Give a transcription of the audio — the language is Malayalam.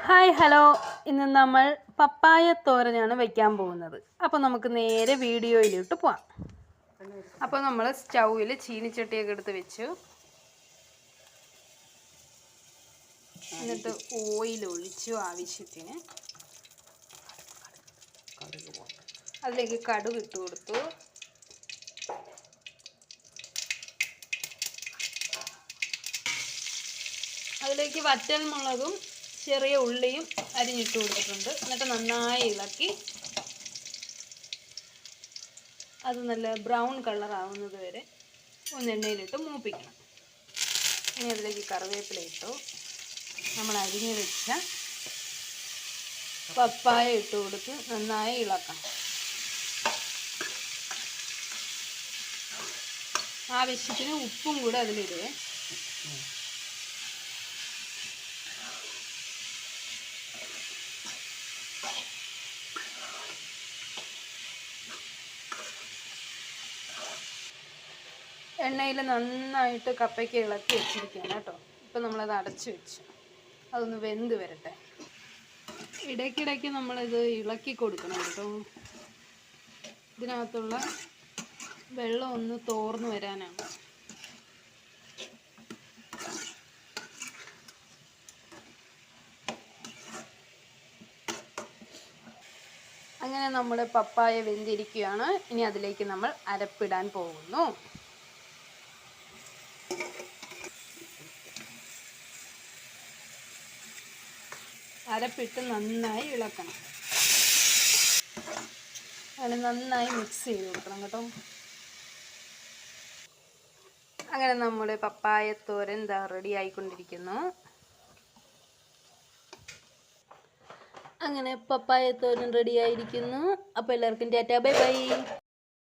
ഹായ് ഹലോ, ഇന്ന് നമ്മൾ പപ്പായ തോരനാണ് വയ്ക്കാൻ പോകുന്നത്. അപ്പോൾ നമുക്ക് നേരെ വീഡിയോയിലോട്ട് പോവാം. അപ്പോൾ നമ്മൾ സ്റ്റൗവിൽ ചീനിച്ചട്ടിയൊക്കെ എടുത്ത് വെച്ചു. എന്നിട്ട് ഓയിൽ ഒഴിച്ചു ആവശ്യത്തിന്. അതിലേക്ക് കടുക് ഇട്ട് കൊടുത്തു. അതിലേക്ക് വറ്റൽമുളകും ചെറിയ ഉള്ളിയും അരിഞ്ഞിട്ട് കൊടുത്തിട്ടുണ്ട്. എന്നിട്ട് നന്നായി ഇളക്കി അത് നല്ല ബ്രൗൺ കളർ ആവുന്നത് വരെ ഒന്ന് എണ്ണയിലിട്ട് മൂപ്പിക്കണം. ഇനി അതിലേക്ക് കറിവേപ്പില ഇട്ടു. നമ്മൾ അരിഞ്ഞ് വെച്ച പപ്പായ ഇട്ട് കൊടുത്ത് നന്നായി ഇളക്കണം. ആവശ്യത്തിന് ഉപ്പും കൂടെ അതിലിടുവേ. എണ്ണയിൽ നന്നായിട്ട് കപ്പയ്ക്ക് ഇളക്കി വെച്ചിരിക്കുകയാണ് കേട്ടോ. ഇപ്പം നമ്മളത് അടച്ചു വെച്ചു, അതൊന്ന് വെന്ത് വരട്ടെ. ഇടയ്ക്കിടയ്ക്ക് നമ്മളിത് ഇളക്കി കൊടുക്കണം കേട്ടോ. ഇതിനകത്തുള്ള വെള്ളം ഒന്ന് തോർന്നു വരാനാണ്. അങ്ങനെ നമ്മുടെ പപ്പായ വെന്തിരിക്കുകയാണ്. ഇനി അതിലേക്ക് നമ്മൾ അരപ്പിടാൻ പോകുന്നു. അരപ്പിട്ട് നന്നായി ഇളക്കണം. അങ്ങനെ നന്നായി മിക്സ് ചെയ്ത് കൊടുക്കണം കേട്ടോ. അങ്ങനെ നമ്മുടെ പപ്പായ തോരൻ റെഡി ആയിക്കൊണ്ടിരിക്കുന്നു. അങ്ങനെ പപ്പായ തോരൻ റെഡി ആയിരിക്കുന്നു. അപ്പോൾ എല്ലാവർക്കും ടാറ്റാ, ബൈ ബൈ.